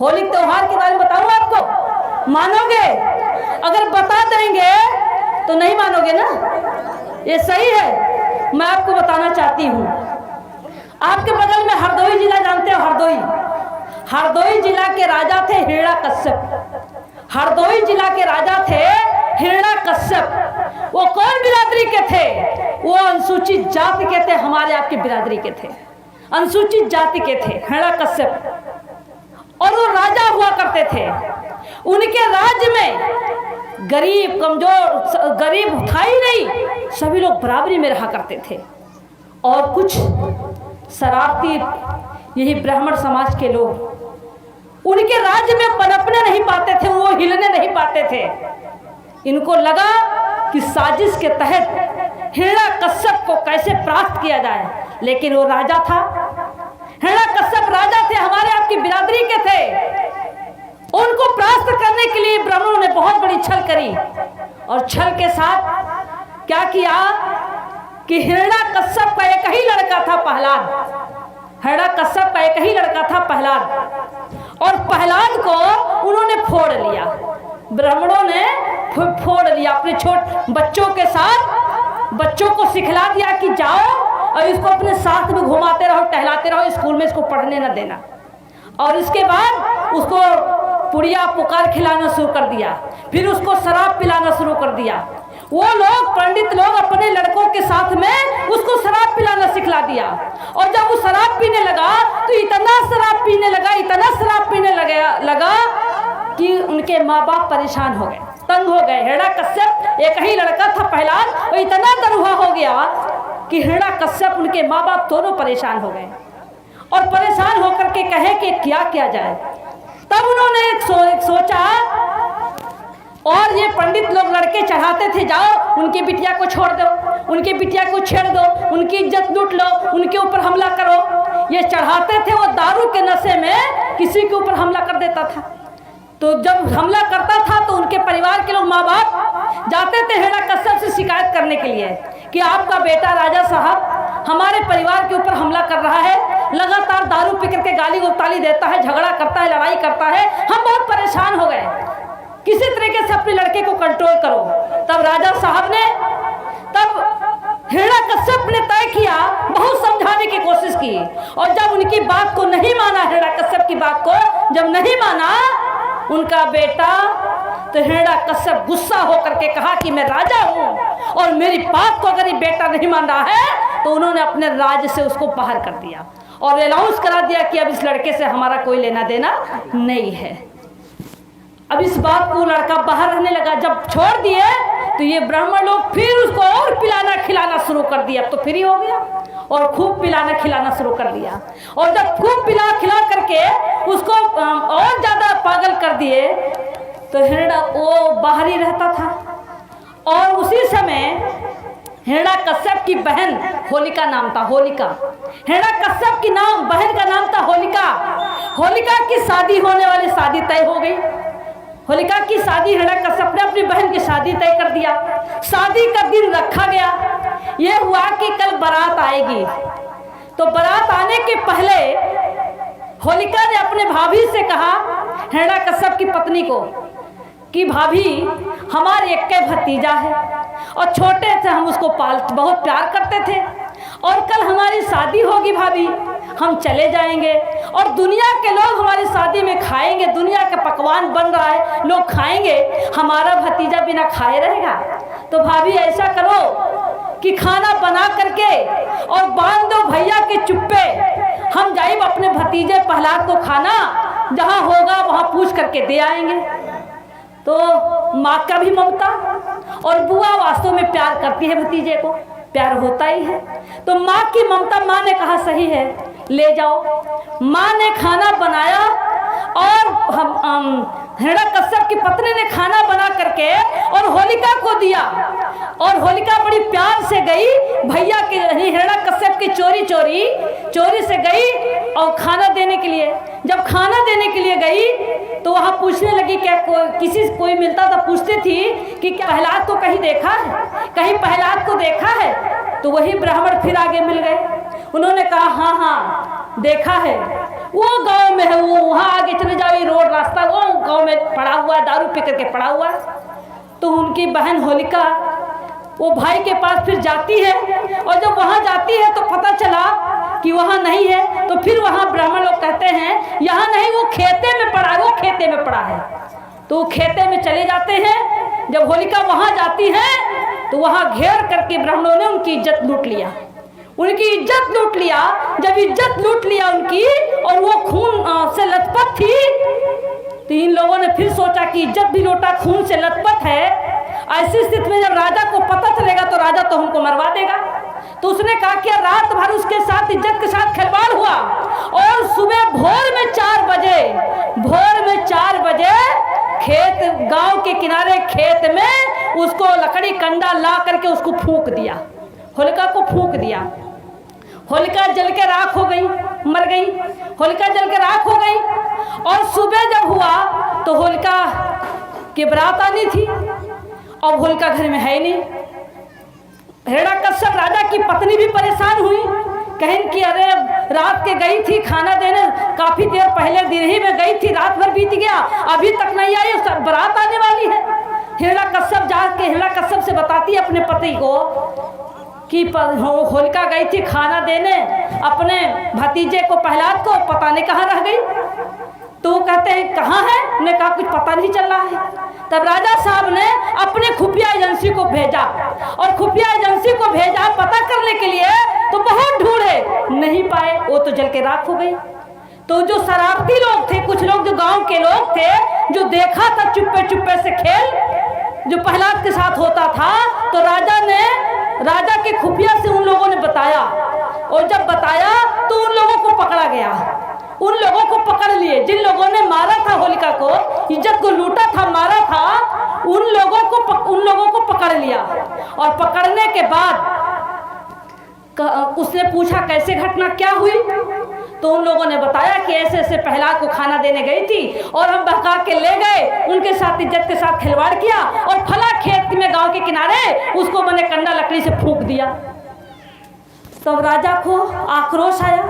होली त्योहार के बारे में बताऊं आपको, मानोगे? अगर बता देंगे तो नहीं मानोगे ना, ये सही है। मैं आपको बताना चाहती हूँ, आपके बगल में हरदोई जिला जानते हो? हरदोई जिला के राजा थे हिरण्यकश्यप। हरदोई जिला के राजा थे हिरण्यकश्यप। वो कौन बिरादरी के थे? वो अनुसूचित जाति के थे, हमारे आपकी बिरादरी के थे, अनुसूचित जाति के थे हिरण्यकश्यप। और वो राजा हुआ करते थे। उनके राज्य में गरीब कमजोर गरीब था ही नहीं, सभी लोग बराबरी में रहा करते थे। और कुछ शरारती यही ब्राह्मण समाज के लोग उनके राज्य में पनपने नहीं पाते थे, वो हिलने नहीं पाते थे। इनको लगा कि साजिश के तहत हिरण्यकश्यप को कैसे परास्त किया जाए, लेकिन वो राजा था, हिरण्यकश्यप राजा थे, हमारे आपकी बिरादरी के थे। उनको परास्त करने के लिए ब्राह्मणों ने बहुत बड़ी छल करी, और छल के साथ क्या किया कि हिरण्यकश्यप का एक ही लड़का था प्रहलाद। हिरण्यकश्यप का एक ही लड़का था प्रहलाद, और प्रहलाद को उन्होंने फोड़ लिया। ब्राह्मणों ने फोड़ लिया, अपने छोटे बच्चों के साथ बच्चों को सिखला दिया कि जाओ और इसको अपने साथ में घुमाते रहो, टहलाते रहो, स्कूल में इसको पढ़ने न देना। और इसके बाद उसको पुड़िया पुकार खिलाना शुरू कर दिया, फिर उसको शराब पिलाना शुरू कर दिया। वो लोग पंडित लोग अपने लड़कों के साथ में उसको शराब पिलाना सिखला दिया। और जब वो शराब पीने लगा तो इतना शराब पीने लगा, इतना शराब पीने लगा कि उनके माँ बाप परेशान हो गए, तंग हो गए। हिरण्यकश्यप एक ही लड़का था प्रहलाद, वो इतना दरुहा हो गया कि हिरण्यकश्यप उनके माँ बाप दोनों परेशान हो गए। और परेशान होकर के कहे कि क्या किया जाए। तब उन्होंने एक सोचा, और ये पंडित लोग लड़के चढ़ाते थे, जाओ उनकी बिटिया को छोड़ दो, उनकी बिटिया को छेड़ दो, उनकी इज्जत लूट लो, उनके ऊपर हमला करो। ये चढ़ाते थे, वो दारू के नशे में किसी के ऊपर हमला कर देता था। तो जब हमला करता था तो उनके परिवार के लोग माँ बाप जाते थे हिरण्यकश्यप से शिकायत करने के लिए कि आपका बेटा राजा साहब हमारे परिवार के ऊपर हमला कर रहा है, लगातार दारू पी करके गाली गलौज देता है, झगड़ा करता है, लड़ाई करता है, हम बहुत परेशान हो गए, किसी तरीके से अपने लड़के को कंट्रोल करो। तब राजा साहब ने, तब हिरण्यकश्यप ने तय किया, बहुत समझाने की कोशिश की, और जब उनकी बात को नहीं माना, हिरण्यकश्यप की बात को जब नहीं माना उनका बेटा, तो हिरण्यकश्यप गुस्सा होकर के कहा कि मैं राजा हूं और मेरी बात को अगर ये बेटा नहीं मान रहा है, तो उन्होंने अपने राज्य से उसको बाहर कर दिया और अनाउंस करा दिया कि अब इस लड़के से हमारा कोई लेना देना नहीं है। अब इस बात को लड़का बाहर रहने लगा। जब छोड़ दिए तो ये ब्राह्मण लोग फिर उसको और पिलाना खिलाना शुरू कर दिया। अब तो फ्री हो गया और खूब पिलाना खिलाना शुरू कर दिया। और जब खूब पिला खिला करके उसको और ज़्यादा पागल कर दिए तो हिरण्य वो बाहर ही रहता था। और उसी समय हिरण्यकश्यप की बहन होलिका नाम था, होलिका, हिरण्यकश्यप की बहन का नाम था होलिका। होलिका की शादी होने वाली, शादी तय हो गई। होलिका की शादी, हिरण्यकश्यप ने अपनी बहन की शादी तय कर दिया। शादी का दिन रखा गया। यह हुआ कि कल बारात आएगी, तो बारात आने के पहले होलिका ने अपने भाभी से कहा, हिरण्यकश्यप की पत्नी को, कि भाभी हमारे एक भतीजा है और छोटे से हम उसको बहुत प्यार करते थे, और कल हमारी शादी होगी भाभी, हम चले जाएंगे और दुनिया के लोग हमारी शादी में खाएंगे, दुनिया का पकवान बन रहा है, लोग खाएंगे, हमारा भतीजा बिना खाए रहेगा। तो भाभी ऐसा करो कि खाना बना करके और बांध दो भैया के चुप्पे, हम जाइब अपने भतीजे प्रहलाद को खाना, जहाँ होगा वहाँ पूछ करके दे आएंगे। तो माँ का भी ममता, और बुआ वास्तव में प्यार करती है भतीजे को, प्यार होता ही है, तो माँ की ममता, माँ ने कहा सही है ले जाओ। माँ ने खाना बनाया और हिरण्यकश्यप की पत्नी ने खाना बना करके और होलिका को दिया, और होलिका बड़ी प्यार से गई भैया के हिरण्यकश्यप की चोरी से गई और खाना देने के लिए। जब खाना देने के लिए गई तो वहाँ पूछने लगी, क्या कोई मिलता था, पूछती थी कि क्या प्रहलाद को कहीं देखा है, कहीं प्रहलाद को देखा है। तो वही ब्राह्मण फिर आगे मिल गए, उन्होंने कहा हाँ देखा है, वो गांव में है, वो वहाँ आगे चले जाओ, ये रोड पी करके पड़ा हुआ। तो उनकी बहन होलिका वो भाई के पास फिर जाती है, और जब वहाँ जाती है तो पता चला कि वहाँ नहीं है। तो फिर वहाँ ब्राह्मण लोग कहते हैं यहाँ नहीं, वो खेते में पड़ा है, वो खेते में पड़ा है। तो वो खेते में चले जाते हैं। जब होलिका वहाँ जाती है तो वहाँ घेर करके ब्राह्मणों ने उनकी इज्जत लूट लिया, उनकी इज्जत लूट लिया। जब इज्जत लूट लिया उनकी और वो खून से लथपथ थी, तो इन लोगों ने फिर सोचा कि इज्जत भी लूटा, खून से लथपथ है। ऐसी स्थिति में जब राजा को पता चलेगा तो राजा तो हमको मरवा देगा। तो उसने कहा कि रात भर उसके साथ इज्जत के साथ खिलवाड़ हुआ, और सुबह भोर में 4 बजे खेत, गांव के किनारे खेत में उसको लकड़ी कंडा ला करके उसको फूंक दिया, होलिका को फूंक दिया। होलिका जल के राख हो गई, मर गई। होलिका जल के राख हो गई। और सुबह जब हुआ तो होलिका की बारात आनी थी, और होलिका घर में है नहीं। हिरण्यकश्यप राजा की पत्नी भी परेशान हुई, कहें कि अरे रात के गई थी खाना देने, काफी देर पहले दिन ही में गई थी, रात भर बीत गया, अभी तक नहीं आई, बारात आने वाली है। हिरण्यकश्यप जाके हिरण्यकश्यप से बताती है अपने पति को कि होलिका गई थी खाना देने अपने भतीजे को प्रहलाद को, पता नहीं कहाँ रह गई। तो वो कहते हैं कहाँ है? उन्हें कहा कुछ पता नहीं चल रहा है। तब राजा साहब ने अपने खुफिया एजेंसी को भेजा, और खुफिया एजेंसी को भेजा पता करने के लिए। तो बहुत ढूंढे, नहीं पाए, वो तो जल के राख हो गई। तो जो शरारती लोग थे, कुछ लोग जो गांव के लोग थे, जो देखा था चुप्पे चुप्पे से खेल जो प्रहलाद के साथ होता था, तो राजा के खुफिया से उन लोगों ने बताया, और जब बताया तो उन लोगों को पकड़ा गया। उन लोगों को पकड़ लिए जिन लोगों ने मारा था होलिका को, इज्जत को लूटा था, मारा था, उन लोगों को पकड़ लिया। और पकड़ने के बाद उसने पूछा कैसे घटना क्या हुई। तो उन लोगों ने बताया कि ऐसे ऐसे प्रहलाद को खाना देने गई थी, और हम बहका के ले गए, उनके साथ इज्जत के साथ खिलवाड़ किया, और फला खेत में गांव के किनारे उसको मैंने कंडा लकड़ी से फूंक दिया। तब राजा को आक्रोश आया,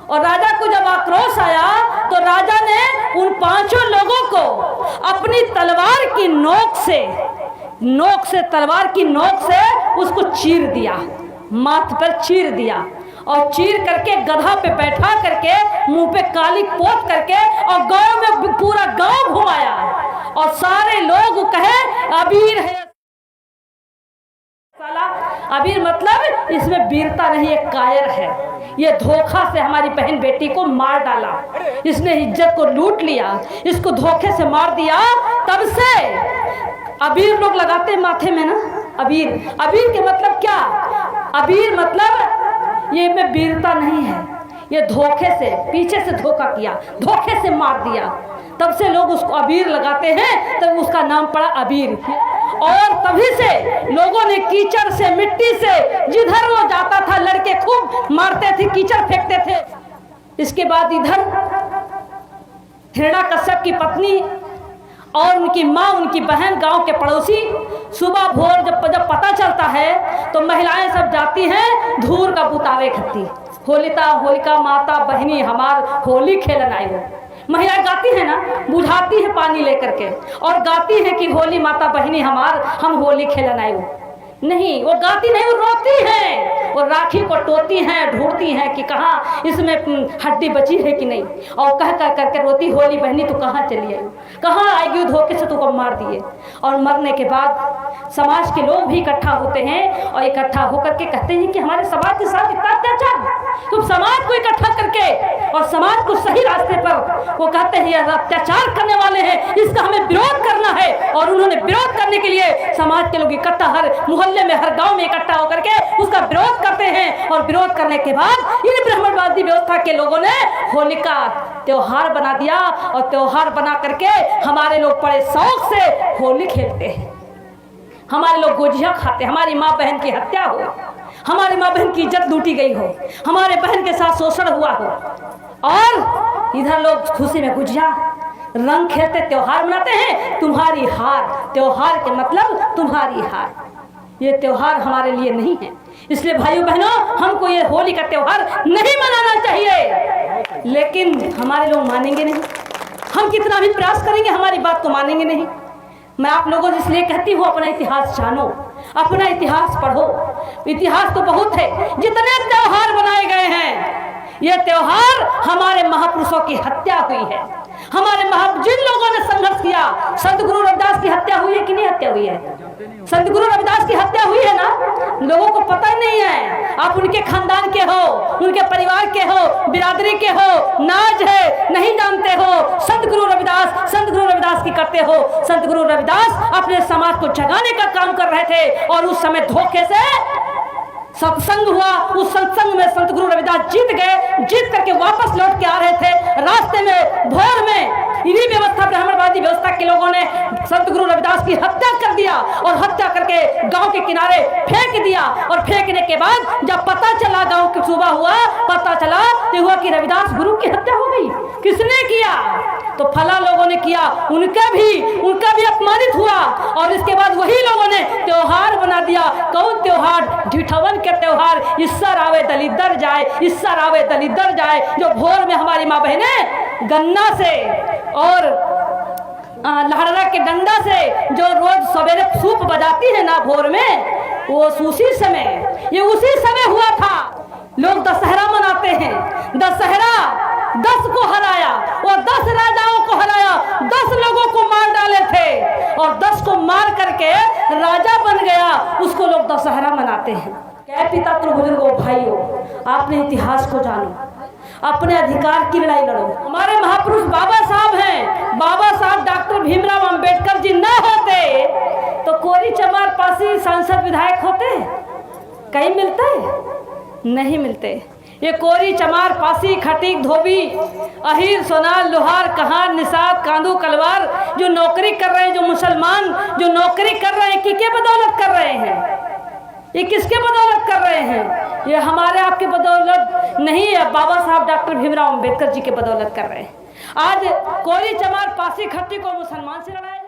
और राजा को जब आक्रोश आया तो राजा ने उन 5 लोगों को अपनी तलवार की नोक से तलवार की नोक से उसको चीर दिया, माथ पर चीर दिया, और चीर करके गधा पे बैठा करके मुंह पे काली पोत करके और गांव में पूरा गांव घुमाया, और सारे लोग कहे अबीर है। अबीर मतलब इसमें वीरता नहीं, एक कायर है। ये धोखा से हमारी बहन बेटी को मार डाला, इसने इज्जत को लूट लिया, इसको धोखे से मार दिया। तब से अबीर लोग लगाते माथे में ना, अबीर के मतलब क्या? अबीर मतलब ये में वीरता नहीं है, ये धोखे से, पीछे से धोखा किया, धोखे से मार दिया। तब से लोग उसको अबीर लगाते हैं, तब उसका नाम पड़ा अबीर। और तभी से लोगों ने कीचड़ से, मिट्टी से, जिधर वो जाता था लड़के खूब मारते थे, कीचड़ फेंकते थे। इसके बाद इधर हिरण्यकश्यप की पत्नी और उनकी माँ, उनकी बहन, गांव के पड़ोसी, सुबह भोर जब पता चलता है तो महिलाएं सब जाती हैं धूर का बुतावे खत्ती, होलिका माता बहनी हमार होली खेलन आई हो। महिला गाती है ना, बुझाती है पानी लेकर के, और गाती है कि होली माता बहनी हमार, हम होली खेलन आए हो। नहीं, वो गाती नहीं, वो रोती है, वो राखी को टोती हैं, ढूंढती हैं कि कहाँ इसमें हड्डी बची है कि नहीं, और कह करके रोती, होली बहनी तो कहाँ चली आई, कहाँ आएगी, धोखे से तुमको मार दिए। और मरने के बाद समाज के लोग भी इकट्ठा होते हैं, और इकट्ठा होकर के कहते हैं कि हमारे समाज के साथ इतना अत्याचार। तुम समाज को इकट्ठा करके और समाज को सही रास्ते पर, वो कहते हैं यह अत्याचार करने वाले हैं, इसका हमें विरोध करना है। और उन्होंने विरोध करने के लिए समाज के लोग इकट्ठा, हर मोहल्ले में, हर गांव में इकट्ठा होकर के उसका विरोध करते हैं। और विरोध करने के बाद इन ब्राह्मणवादी व्यवस्था के लोगों ने होलिका त्योहार बना दिया, और त्योहार बना करके हमारे लोग बड़े शौक से होली खेलते हैं। हमारे लोग गुजिया खाते, हमारी माँ बहन की हत्या हो, हमारी माँ बहन की इज्जत लूटी गई हो, हमारे बहन के साथ शोषण हुआ हो, और इधर लोग खुशी में गुजिया रंग खेलते, त्योहार मनाते हैं। तुम्हारी हार, त्योहार के मतलब तुम्हारी हार, ये त्योहार हमारे लिए नहीं है। इसलिए भाइयों बहनों, हमको ये होली का त्योहार नहीं मनाना चाहिए। लेकिन हमारे लोग मानेंगे नहीं, हम कितना भी प्रयास करेंगे हमारी बात को मानेंगे नहीं। मैं आप लोगों से इसलिए कहती हूँ अपना इतिहास जानो, अपना इतिहास पढ़ो। इतिहास तो बहुत है, जितने त्योहार बनाए गए हैं, ये त्योहार हमारे महापुरुषों की हत्या हुई है। हमारे जिन लोगों ने संघर्ष किया, संत गुरु रविदास की हत्या हुई है कि नहीं हत्या हुई है? संत गुरु रविदास की हत्या हुई है ना, लोगों को पता ही नहीं है। आप उनके खानदान के हो, उनके परिवार के हो, बिरादरी के हो, नाज है, नहीं जानते हो। संत गुरु रविदास की करते हो। संत गुरु रविदास अपने समाज को जगाने का काम कर रहे थे और उस समय धोखे से सत्संग हुआ। उस सत्संग में संत गुरु रविदास जीत गए। जीत करके वापस लौट के आ रहे थे, रास्ते में भोर में इन्हीं व्यवस्था, ब्राह्मणवादी व्यवस्था के लोगों ने संत गुरु रविदास की हत्या कर दिया और हत्या करके गांव के किनारे फेंक दिया। और फेंकने के बाद जब पता चला, गांव की सुबह हुआ, पता चला तो हुआ कि रविदास गुरु की हत्या हो गई। किसने किया? तो फला लोगों ने किया। उनका भी अपमानित हुआ और इसके बाद वही लोगों ने त्योहार बना दिया। कौन त्योहार? ढिठवन के त्योहार। इस्सर आवे दलिदर जाए, इस्सर आवे दलिदर जाए, जो भोर में हमारी माँ बहनें गन्ना से और लहड़ा के डंडा से जो रोज सवेरे सूप बजाती है ना भोर में, वो उसी समय हुआ था। लोग दशहरा मनाते हैं। दशहरा 10 को हराया और 10 राजाओं को हराया, 10 लोगों को मार डाले थे और 10 को मार करके राजा बन गया, उसको लोग दशहरा मनाते हैं। क्या पिता बुजुर्गों, भाइयों, आपने इतिहास को जानो, अपने अधिकार की लड़ाई लड़ो। हमारे महापुरुष बाबा साहब हैं, बाबा साहब डॉक्टर भीमराव अंबेडकर जी न होते तो कोरी चमार पासी सांसद विधायक होते? कहीं मिलते? नहीं मिलते। ये कोरी चमार पासी खटीक धोबी अहीर सोनार लोहार कहार निषाद कांदू कलवार जो नौकरी कर रहे हैं, जो मुसलमान जो नौकरी कर रहे हैं, किसके बदौलत कर रहे हैं? ये किसके बदौलत कर रहे हैं? ये हमारे आपके बदौलत नहीं है, बाबा साहब डॉक्टर भीमराव अंबेडकर जी के बदौलत कर रहे हैं। आज कोरी चमार पासी खट्टी को मुसलमान से लड़ाया।